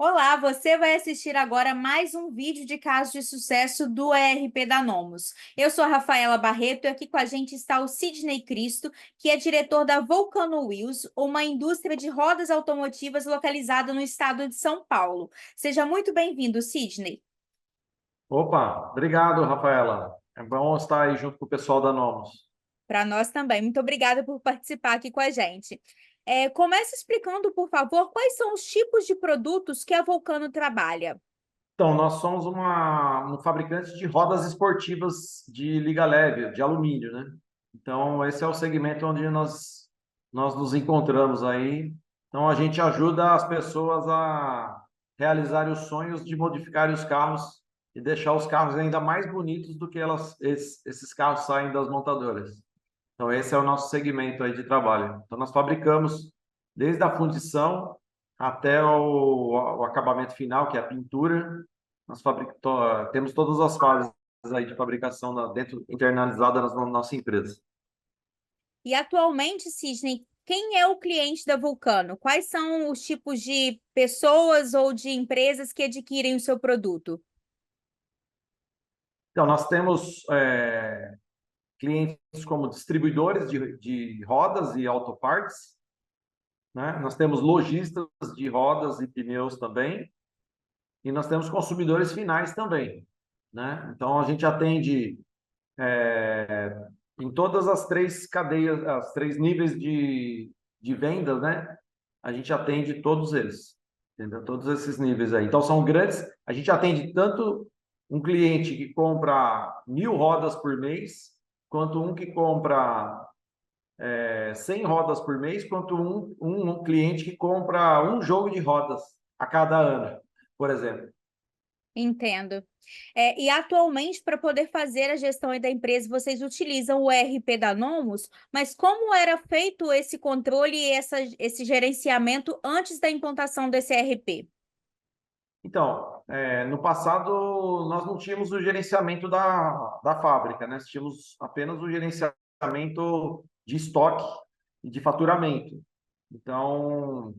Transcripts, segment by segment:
Olá, você vai assistir agora mais um vídeo de caso de sucesso do ERP da Nomos. Eu sou a Rafaela Barreto e aqui com a gente está o Sidney Cristo, que é diretor da Volcano Wheels, uma indústria de rodas automotivas localizada no estado de São Paulo. Seja muito bem-vindo, Sidney. Opa, obrigado, Rafaela. É bom estar aí junto com o pessoal da Nomos. Para nós também. Muito obrigada por participar aqui com a gente. Comece explicando, por favor, quais são os tipos de produtos que a Volcano trabalha. Então, nós somos um fabricante de rodas esportivas de liga leve, de alumínio, né? Então, esse é o segmento onde nós nos encontramos aí. Então, a gente ajuda as pessoas a realizarem os sonhos de modificarem os carros e deixar os carros ainda mais bonitos do que esses carros saem das montadoras. Então, esse é o nosso segmento aí de trabalho. Então, nós fabricamos desde a fundição até o acabamento final, que é a pintura. Temos todas as fases aí de fabricação dentro, internalizadas na nossa empresa. E atualmente, Sidney, quem é o cliente da Vulcano? Quais são os tipos de pessoas ou de empresas que adquirem o seu produto? Então, nós temos clientes como distribuidores de rodas e autopartes, né? Nós temos lojistas de rodas e pneus também, e nós temos consumidores finais também, né? Então, a gente atende em todas as três cadeias, as três níveis de vendas, né? A gente atende todos eles, entendeu? Todos esses níveis aí. Então são grandes. A gente atende tanto um cliente que compra 1.000 rodas por mês, quanto um que compra 100 rodas por mês, quanto um cliente que compra um jogo de rodas a cada ano, por exemplo. Entendo. E atualmente, para poder fazer a gestão aí da empresa, vocês utilizam o ERP da Nomos, mas como era feito esse controle e esse gerenciamento antes da implantação desse ERP? Então, no passado, nós não tínhamos o gerenciamento da fábrica, né? Nós tínhamos apenas o gerenciamento de estoque e de faturamento. Então,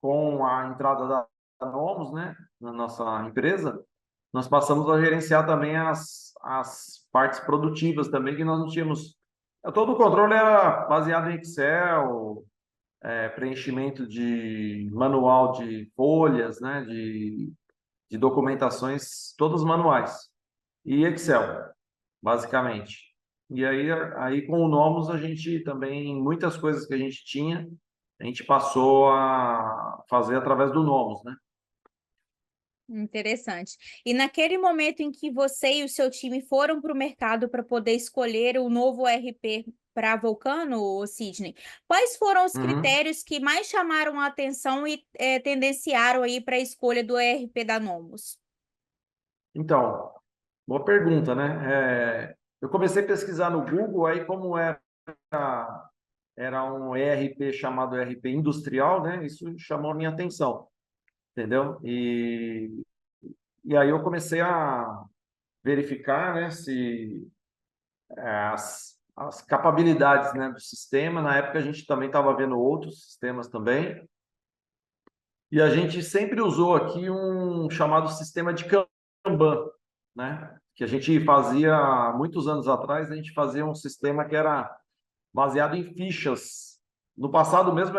com a entrada da Nomos, né, na nossa empresa, nós passamos a gerenciar também as partes produtivas também, que nós não tínhamos. Todo o controle era baseado em Excel, preenchimento de manual de folhas, né, de documentações, todas manuais, e Excel, basicamente. E aí com o Nomos, a gente também, muitas coisas que a gente tinha, a gente passou a fazer através do Nomos, né? Interessante. E naquele momento em que você e o seu time foram para o mercado para poder escolher o novo ERP para a Vulcano, Sidney, quais foram os Uhum. critérios que mais chamaram a atenção e tendenciaram aí para a escolha do ERP da Nomos? Então, boa pergunta, né? Eu comecei a pesquisar no Google aí como era um ERP chamado ERP industrial, né? Isso chamou a minha atenção, entendeu? E aí eu comecei a verificar, né, se as capabilidades, né, do sistema. Na época a gente também estava vendo outros sistemas também, e a gente sempre usou aqui um chamado sistema de Kanban, né? Que a gente fazia há muitos anos atrás. A gente fazia um sistema que era baseado em fichas. No passado mesmo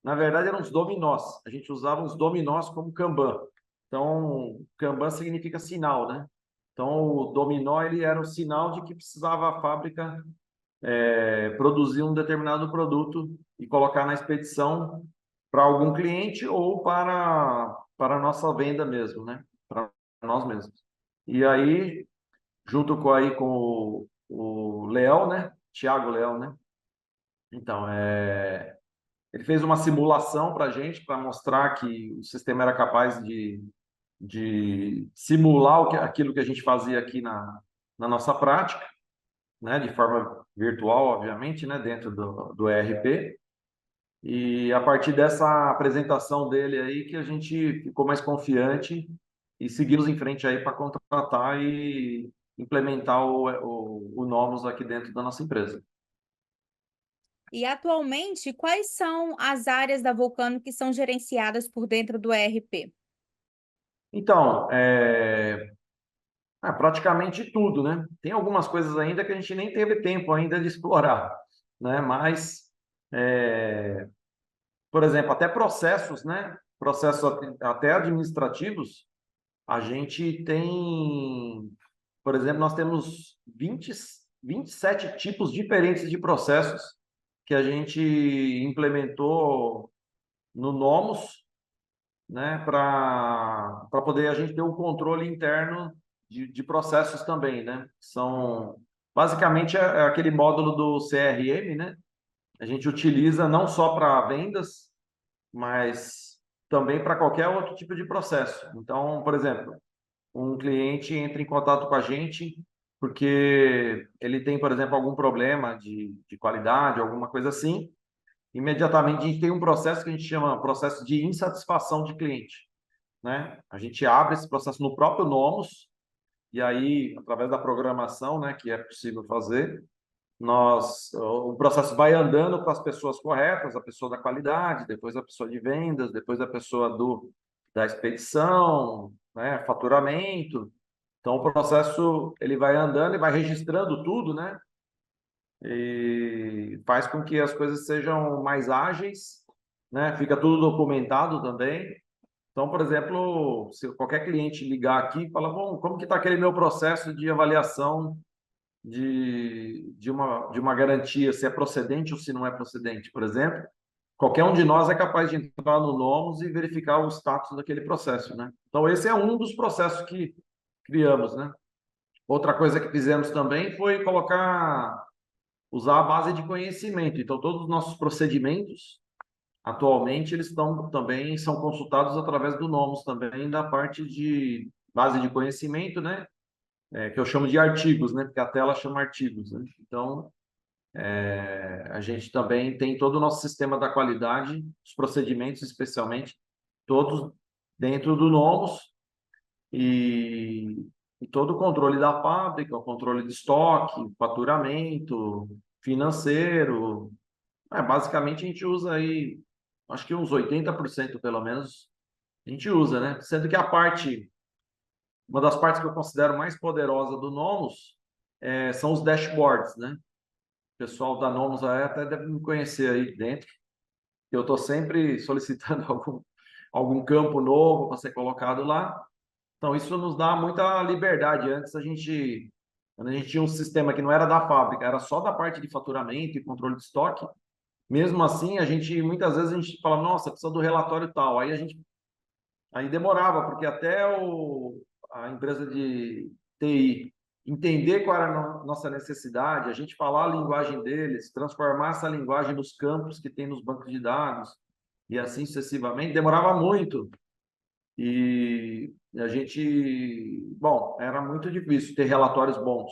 na verdade, eram os dominós. A gente usava os dominós como Kanban. Então, Kanban significa sinal, né? Então, o dominó ele era o sinal de que precisava a fábrica produzir um determinado produto e colocar na expedição para algum cliente ou para a nossa venda mesmo, né? Para nós mesmos. E aí, junto com o Leão, né? Tiago Leão, né? Então, ele fez uma simulação para a gente, para mostrar que o sistema era capaz de simular aquilo que a gente fazia aqui na nossa prática, né? De forma virtual, obviamente, né? Dentro do ERP. E a partir dessa apresentação dele aí que a gente ficou mais confiante e seguimos em frente aí para contratar e implementar o Nomos aqui dentro da nossa empresa. E atualmente, quais são as áreas da Vulcano que são gerenciadas por dentro do ERP? Então, praticamente tudo, né? Tem algumas coisas ainda que a gente nem teve tempo ainda de explorar, né? Mas, é, por exemplo, até processos, né? Processos até administrativos, a gente tem, por exemplo, nós temos 27 tipos diferentes de processos que a gente implementou no Nomos, né, para poder a gente ter um controle interno de processos também, né? São basicamente é aquele módulo do CRM, né? A gente utiliza não só para vendas, mas também para qualquer outro tipo de processo. Então, por exemplo, um cliente entra em contato com a gente porque ele tem, por exemplo, algum problema de qualidade, alguma coisa assim. Imediatamente a gente tem um processo que a gente chama processo de insatisfação de cliente, né? A gente abre esse processo no próprio Nomos e aí, através da programação, né, que é possível fazer, o processo vai andando para as pessoas corretas, a pessoa da qualidade, depois a pessoa de vendas, depois a pessoa da expedição, né, faturamento. Então, o processo ele vai andando e vai registrando tudo, né? E faz com que as coisas sejam mais ágeis, né? Fica tudo documentado também. Então, por exemplo, se qualquer cliente ligar aqui e falar, bom, como que está aquele meu processo de avaliação de uma garantia, se é procedente ou se não é procedente, por exemplo, qualquer um de nós é capaz de entrar no Nomos e verificar o status daquele processo, né? Então, esse é um dos processos que criamos, né? Outra coisa que fizemos também foi usar a base de conhecimento. Então, todos os nossos procedimentos, atualmente, eles também são consultados através do Nomos também, da parte de base de conhecimento, né? Que eu chamo de artigos, né? Porque a tela chama artigos, né? Então, a gente também tem todo o nosso sistema da qualidade, os procedimentos especialmente, todos dentro do Nomos e, e todo o controle da fábrica, o controle de estoque, faturamento, financeiro. Basicamente, a gente usa aí, acho que uns 80% pelo menos, a gente usa, né? Sendo que uma das partes que eu considero mais poderosa do Nomos são os dashboards, né? O pessoal da Nomos aí até deve me conhecer aí dentro. Eu estou sempre solicitando algum campo novo para ser colocado lá. Então, isso nos dá muita liberdade. Quando a gente tinha um sistema que não era da fábrica, era só da parte de faturamento e controle de estoque, mesmo assim, muitas vezes a gente fala, nossa, precisa do relatório tal. Aí demorava, porque a empresa de TI entender qual era a nossa necessidade, a gente falar a linguagem deles, transformar essa linguagem nos campos que tem nos bancos de dados e assim sucessivamente, demorava muito. E bom, era muito difícil ter relatórios bons,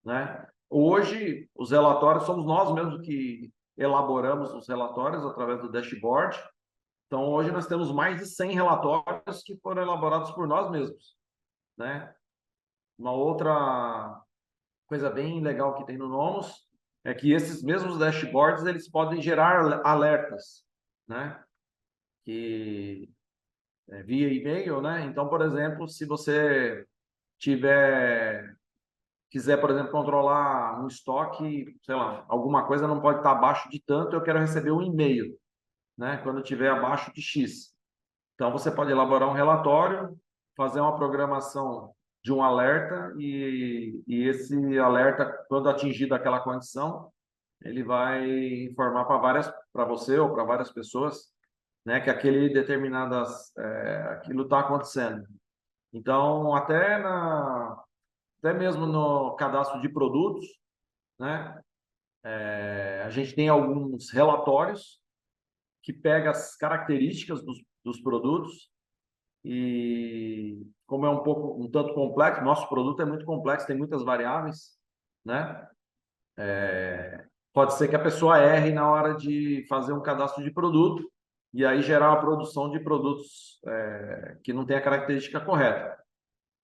né? Hoje, os relatórios somos nós mesmos que elaboramos os relatórios através do dashboard. Então, hoje nós temos mais de 100 relatórios que foram elaborados por nós mesmos, né? Uma outra coisa bem legal que tem no Nomos é que esses mesmos dashboards eles podem gerar alertas, né? Que via e-mail, né? Então, por exemplo, se você tiver quiser, por exemplo, controlar um estoque, sei lá, alguma coisa não pode estar abaixo de tanto, eu quero receber um e-mail, né? Quando estiver abaixo de X. Então, você pode elaborar um relatório, fazer uma programação de um alerta e esse alerta, quando atingido aquela condição, ele vai informar para você ou para várias pessoas, né, que aquilo está acontecendo. Então, até mesmo no cadastro de produtos, né, a gente tem alguns relatórios que pega as características dos produtos e como é um tanto complexo, nosso produto é muito complexo, tem muitas variáveis, né? Pode ser que a pessoa erre na hora de fazer um cadastro de produto e aí gerar a produção de produtos que não tem a característica correta.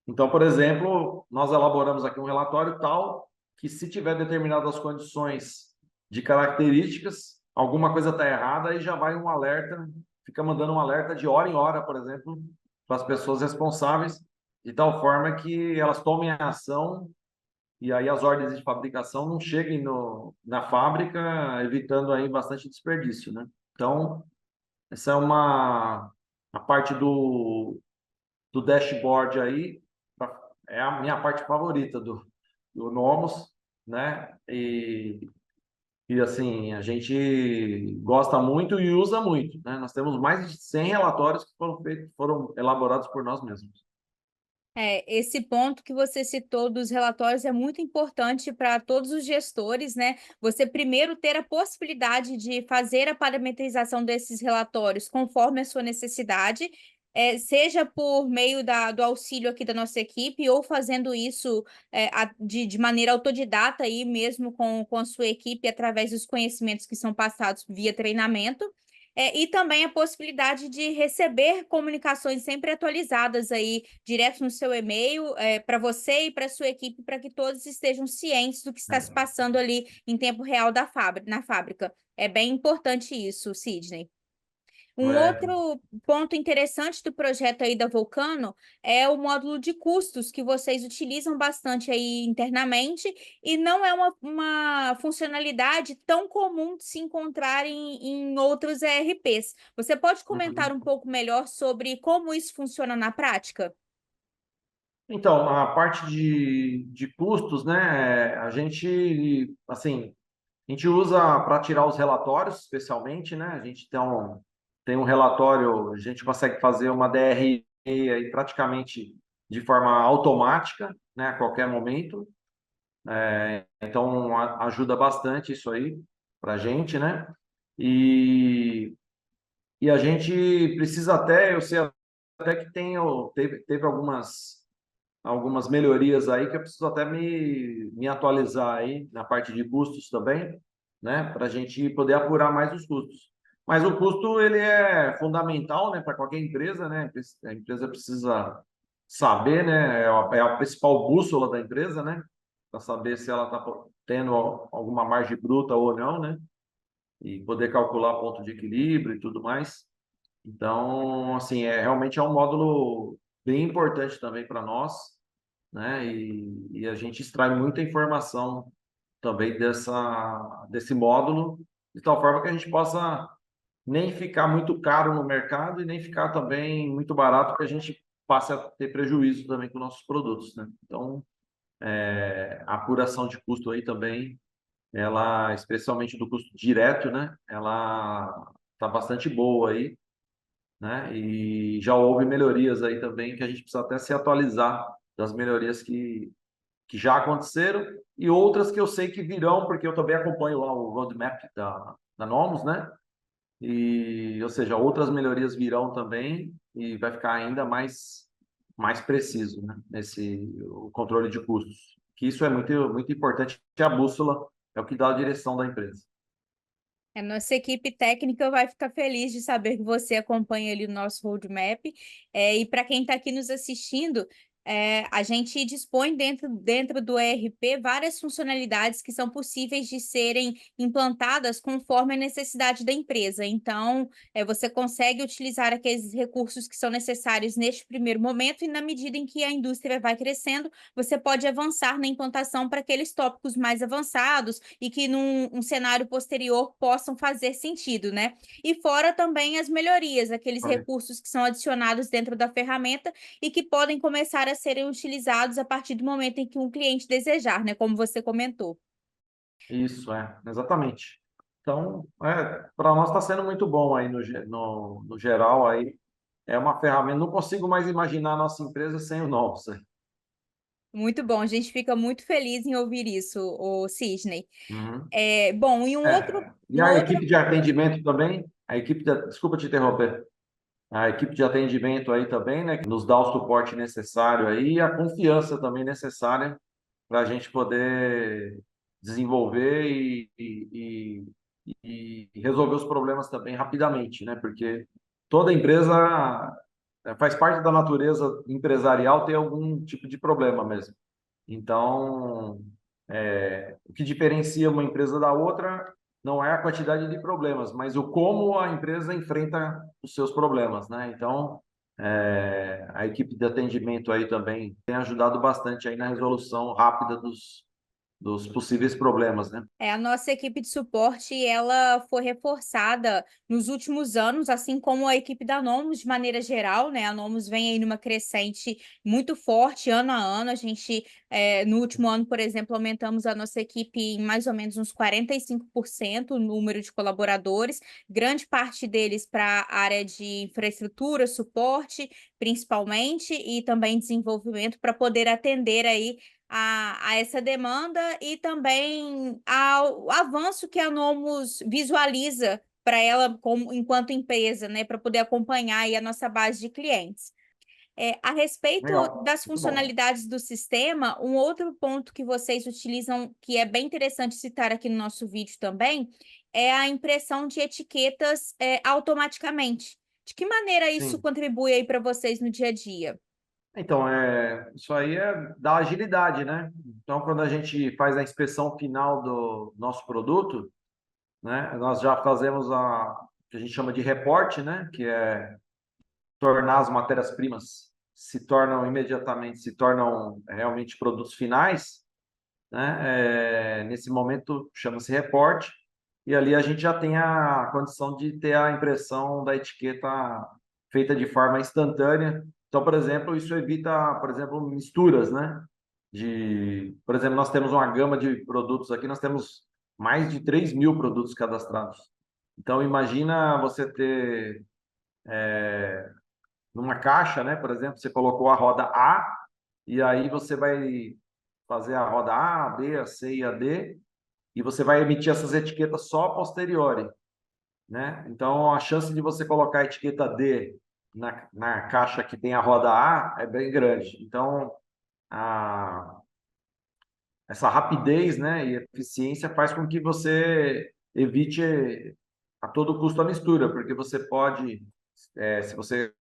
Então, por exemplo, nós elaboramos aqui um relatório tal que se tiver determinadas condições de características, alguma coisa está errada, aí já vai um alerta, fica mandando um alerta de hora em hora, por exemplo, para as pessoas responsáveis, de tal forma que elas tomem a ação e aí as ordens de fabricação não cheguem na fábrica, evitando aí bastante desperdício, né? Então, essa é a parte do dashboard aí, é a minha parte favorita do Nomos, né? E assim, a gente gosta muito e usa muito, né? Nós temos mais de 100 relatórios que foram elaborados por nós mesmos. Esse ponto que você citou dos relatórios é muito importante para todos os gestores, né? Você primeiro ter a possibilidade de fazer a parametrização desses relatórios conforme a sua necessidade, seja por meio do auxílio aqui da nossa equipe, ou fazendo isso de maneira autodidata aí mesmo com a sua equipe, através dos conhecimentos que são passados via treinamento. E também a possibilidade de receber comunicações sempre atualizadas aí, direto no seu e-mail, para você e para a sua equipe, para que todos estejam cientes do que está se passando ali em tempo real na fábrica. É bem importante isso, Sidney. Um É, outro ponto interessante do projeto aí da Vulcano é o módulo de custos, que vocês utilizam bastante aí internamente, e não é uma funcionalidade tão comum de se encontrar em outros ERPs. Você pode comentar uhum. um pouco melhor sobre como isso funciona na prática? Então, a parte de custos, né? A gente, assim, a gente usa para tirar os relatórios, especialmente, né? A gente tem um relatório, a gente consegue fazer uma DRE aí praticamente de forma automática, né? A qualquer momento. Então, ajuda bastante isso aí para a gente, né? E, e a gente precisa até, eu sei até que teve algumas melhorias aí que eu preciso até me atualizar aí na parte de custos também, né? Para a gente poder apurar mais os custos. Mas o custo ele é fundamental, né, para qualquer empresa, né? A empresa precisa saber, né? É a principal bússola da empresa, né? Para saber se ela está tendo alguma margem bruta ou não, né? E poder calcular ponto de equilíbrio e tudo mais. Então, assim, realmente é um módulo bem importante também para nós, né? E a gente extrai muita informação também desse módulo, de tal forma que a gente possa nem ficar muito caro no mercado e nem ficar também muito barato, que a gente passe a ter prejuízo também com nossos produtos, né? Então, a apuração de custo aí também, ela, especialmente do custo direto, né? Ela está bastante boa aí, né? E já houve melhorias aí também que a gente precisa até se atualizar das melhorias que já aconteceram e outras que eu sei que virão, porque eu também acompanho lá o roadmap da Nomos, né? E, ou seja, outras melhorias virão também e vai ficar ainda mais preciso, né? O controle de custos. Que isso é muito importante, que a bússola é o que dá a direção da empresa. A nossa equipe técnica vai ficar feliz de saber que você acompanha ali o nosso roadmap. E para quem está aqui nos assistindo, a gente dispõe dentro do ERP várias funcionalidades que são possíveis de serem implantadas conforme a necessidade da empresa. Então, você consegue utilizar aqueles recursos que são necessários neste primeiro momento, e na medida em que a indústria vai crescendo, você pode avançar na implantação para aqueles tópicos mais avançados e que num um cenário posterior possam fazer sentido, né? E fora também as melhorias, aqueles Olha, recursos que são adicionados dentro da ferramenta e que podem começar a serem utilizados a partir do momento em que um cliente desejar, né? Como você comentou. isso, exatamente. Então, para nós está sendo muito bom aí no geral aí. É uma ferramenta, não consigo mais imaginar a nossa empresa sem o Novos. Muito bom, a gente fica muito feliz em ouvir isso, o Sidney. Uhum. Bom, e E uma a outra equipe de atendimento também, desculpa te interromper, a equipe de atendimento aí também, né, que nos dá o suporte necessário aí e a confiança também necessária para a gente poder desenvolver e resolver os problemas também rapidamente, né? Porque toda empresa faz parte da natureza empresarial ter algum tipo de problema mesmo. Então, o que diferencia uma empresa da outra não é a quantidade de problemas, mas o como a empresa enfrenta os seus problemas, né? Então, a equipe de atendimento aí também tem ajudado bastante aí na resolução rápida dos possíveis problemas, né? A nossa equipe de suporte, ela foi reforçada nos últimos anos, assim como a equipe da Nomus de maneira geral, né? A Nomus vem aí numa crescente muito forte, ano a ano. A gente, no último ano, por exemplo, aumentamos a nossa equipe em mais ou menos uns 45% o número de colaboradores, grande parte deles para a área de infraestrutura, suporte, principalmente, e também desenvolvimento para poder atender aí a essa demanda e também ao avanço que a Nomus visualiza para ela como enquanto empresa, né, para poder acompanhar aí a nossa base de clientes. A respeito Legal, das muito bom. funcionalidades do sistema, um outro ponto que vocês utilizam, que é bem interessante citar aqui no nosso vídeo também, é a impressão de etiquetas, automaticamente. De que maneira isso Sim. contribui aí para vocês no dia a dia? Então, isso aí é da agilidade, né? Então, quando a gente faz a inspeção final do nosso produto, né, nós já fazemos que a gente chama de reporte, né, que é tornar as matérias-primas se tornam realmente produtos finais, né? Nesse momento chama-se reporte, e ali a gente já tem a condição de ter a impressão da etiqueta feita de forma instantânea. Então, por exemplo, isso evita, por exemplo, misturas, né? Por exemplo, nós temos uma gama de produtos aqui, nós temos mais de 3.000 produtos cadastrados. Então, imagina você ter numa caixa, né? Por exemplo, você colocou a roda A e aí você vai fazer a roda A, B, a C e a D e você vai emitir essas etiquetas só a posteriori, né? Então, a chance de você colocar a etiqueta D na caixa que tem a roda A é bem grande. Então, a, essa rapidez, né, e eficiência faz com que você evite a todo custo a mistura, porque você pode, se você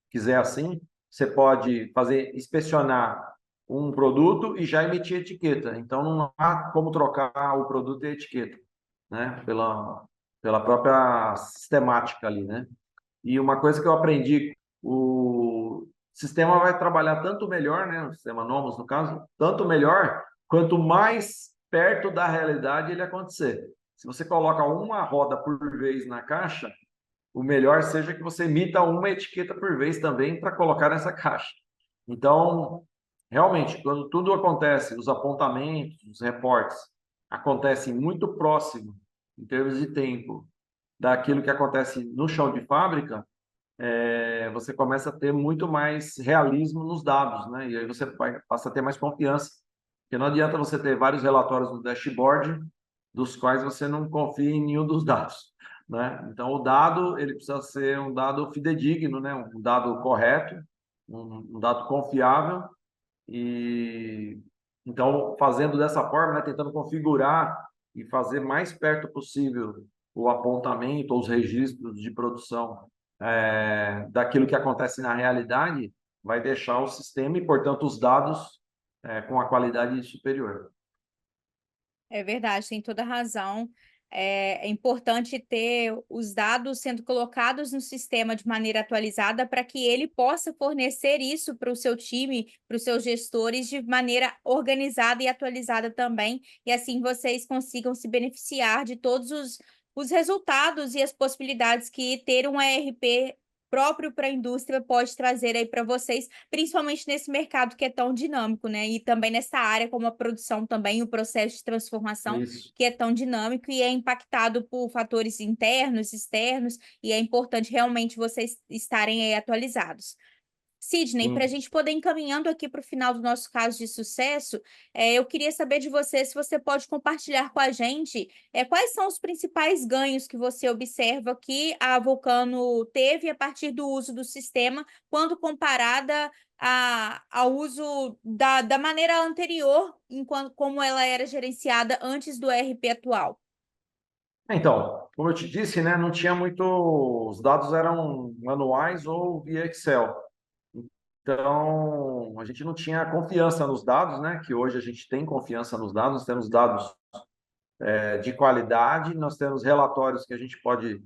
quiser assim, você pode fazer inspecionar um produto e já emitir etiqueta. Então não há como trocar o produto e a etiqueta, né? Pela própria sistemática ali, né? E uma coisa que eu aprendi, o sistema vai trabalhar tanto melhor, né? O sistema Nomos, no caso, tanto melhor quanto mais perto da realidade ele acontecer. Se você coloca uma roda por vez na caixa, o melhor seja que você emita uma etiqueta por vez também para colocar nessa caixa. Então, realmente, quando tudo acontece, os apontamentos, os reportes, acontecem muito próximo, em termos de tempo, daquilo que acontece no chão de fábrica, você começa a ter muito mais realismo nos dados, né? E aí você passa a ter mais confiança, porque não adianta você ter vários relatórios no dashboard, dos quais você não confia em nenhum dos dados, né? Então, o dado, ele precisa ser um dado fidedigno, né? Um dado correto, um dado confiável, e então, fazendo dessa forma, né, tentando configurar e fazer mais perto possível o apontamento, os registros de produção daquilo que acontece na realidade, vai deixar o sistema e, portanto, os dados com a qualidade superior. É verdade, tem toda a razão. É importante ter os dados sendo colocados no sistema de maneira atualizada para que ele possa fornecer isso para o seu time, para os seus gestores, de maneira organizada e atualizada também, e assim vocês consigam se beneficiar de todos os resultados e as possibilidades que ter um ERP próprio para a indústria pode trazer aí para vocês, principalmente nesse mercado que é tão dinâmico, né? E também nessa área como a produção também, o processo de transformação Isso. que é tão dinâmico e é impactado por fatores internos, externos, e é importante realmente vocês estarem aí atualizados. Sidney, para a Sim. gente poder ir encaminhando aqui para o final do nosso caso de sucesso, eu queria saber de você se você pode compartilhar com a gente quais são os principais ganhos que você observa que a Vulcano teve a partir do uso do sistema, quando comparada ao uso da maneira anterior, enquanto, como ela era gerenciada antes do ERP atual. Então, como eu te disse, né, não tinha muito. Os dados eram manuais ou via Excel. Então, a gente não tinha confiança nos dados, né? Que hoje a gente tem confiança nos dados, temos dados de qualidade, nós temos relatórios que a gente pode,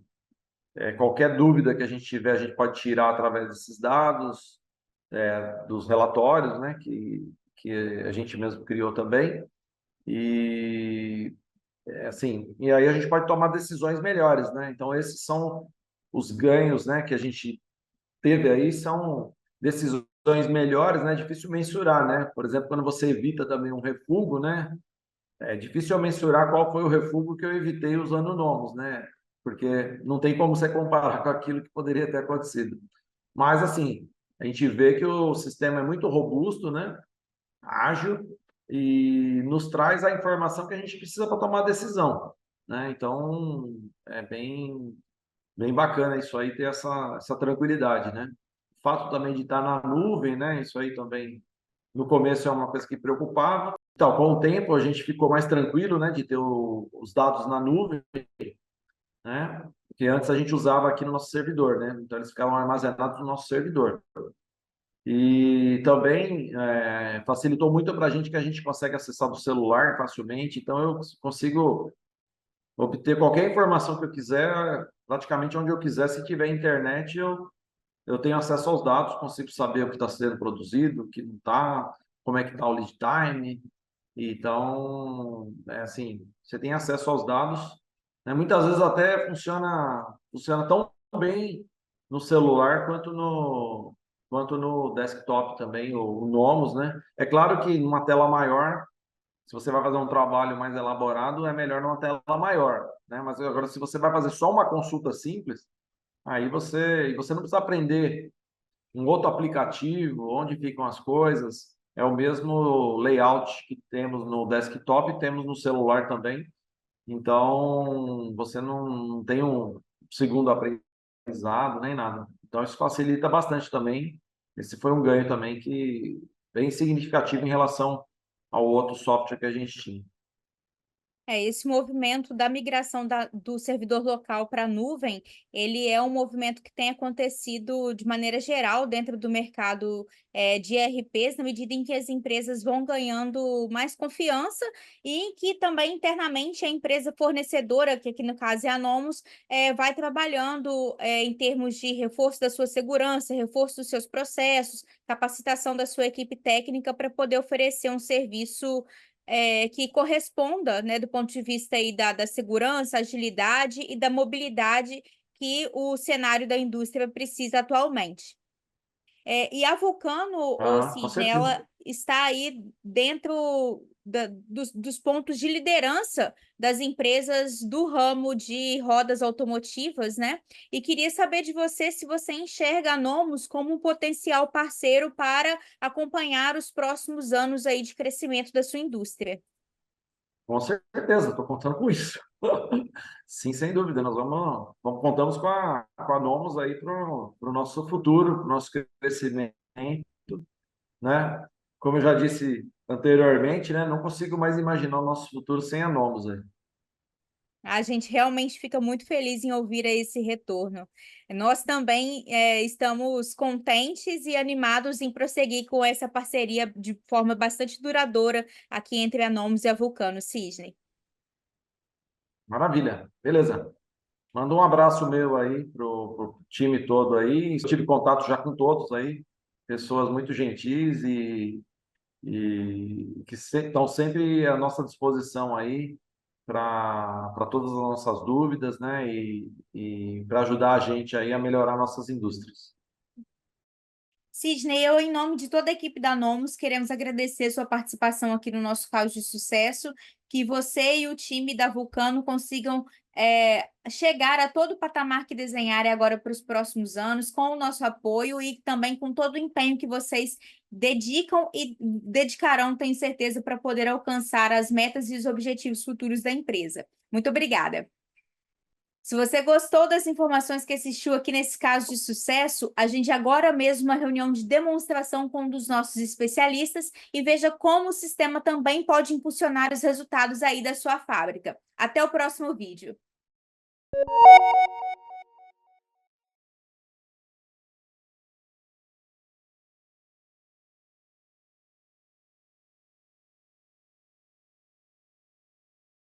qualquer dúvida que a gente tiver, a gente pode tirar através desses dados, dos relatórios, né, que a gente mesmo criou também. E assim, e aí a gente pode tomar decisões melhores, né? Então esses são os ganhos, né, que a gente teve aí, são decisões melhores, né? Difícil mensurar, né? Por exemplo, quando você evita também um refúgio, né? É difícil eu mensurar qual foi o refúgio que eu evitei usando Nomos, né? Porque não tem como você comparar com aquilo que poderia ter acontecido. Mas assim, a gente vê que o sistema é muito robusto, né? Ágil e nos traz a informação que a gente precisa para tomar decisão, né? Então, é bem bacana isso aí, ter essa tranquilidade, né? O fato também de estar na nuvem, né? Isso aí também, no começo, é uma coisa que preocupava. Então, com o tempo, a gente ficou mais tranquilo, né? De ter os dados na nuvem, né? Porque antes a gente usava aqui no nosso servidor, né? Então, eles ficavam armazenados no nosso servidor. E também facilitou muito para a gente que a gente consegue acessar do celular facilmente. Então, eu consigo obter qualquer informação que eu quiser, praticamente onde eu quiser. Se tiver internet, eu tenho acesso aos dados, consigo saber o que está sendo produzido, o que não está, como é que está o lead time. Então, assim, você tem acesso aos dados, né? Muitas vezes até funciona tão bem no celular quanto no desktop também, o Nomos, né? É claro que numa tela maior, se você vai fazer um trabalho mais elaborado, é melhor numa tela maior, né? Mas agora, se você vai fazer só uma consulta simples, aí você não precisa aprender um outro aplicativo, onde ficam as coisas. É o mesmo layout que temos no desktop, temos no celular também. Então, você não tem um segundo aprendizado nem nada. Então, isso facilita bastante também. Esse foi um ganho também que bem significativo em relação ao outro software que a gente tinha. Esse movimento da migração do servidor local para a nuvem, ele é um movimento que tem acontecido de maneira geral dentro do mercado de ERPs, na medida em que as empresas vão ganhando mais confiança e em que também internamente a empresa fornecedora, que aqui no caso é a Nomos, vai trabalhando em termos de reforço da sua segurança, reforço dos seus processos, capacitação da sua equipe técnica para poder oferecer um serviço que corresponda, né, do ponto de vista aí da segurança, agilidade e da mobilidade que o cenário da indústria precisa atualmente. E a Vulcano, Ah, com Sidney, certeza. ela está aí dentro dos pontos de liderança das empresas do ramo de rodas automotivas, né? E queria saber de você se você enxerga a Nomos como um potencial parceiro para acompanhar os próximos anos aí de crescimento da sua indústria. Com certeza, estou contando com isso. Sim, sem dúvida, nós contamos com a Nomos aí para o nosso futuro, para o nosso crescimento, né? Como eu já disse anteriormente, né? Não consigo mais imaginar o nosso futuro sem a Nomos aí. A gente realmente fica muito feliz em ouvir esse retorno. Nós também estamos contentes e animados em prosseguir com essa parceria de forma bastante duradoura aqui entre a Nomos e a Vulcano, Cisne. Maravilha, beleza. Manda um abraço meu aí pro time todo aí. Eu tive contato já com todos aí, pessoas muito gentis e que estão sempre à nossa disposição aí para todas as nossas dúvidas, né? E para ajudar a gente aí a melhorar nossas indústrias. Sidney, eu, em nome de toda a equipe da Nomos, queremos agradecer sua participação aqui no nosso caso de sucesso, que você e o time da Vulcano consigam chegar a todo o patamar que desenharem agora para os próximos anos, com o nosso apoio e também com todo o empenho que vocês dedicam e dedicarão, tenho certeza, para poder alcançar as metas e os objetivos futuros da empresa. Muito obrigada. Se você gostou das informações que assistiu aqui nesse caso de sucesso, agende agora mesmo uma reunião de demonstração com um dos nossos especialistas e veja como o sistema também pode impulsionar os resultados aí da sua fábrica. Até o próximo vídeo.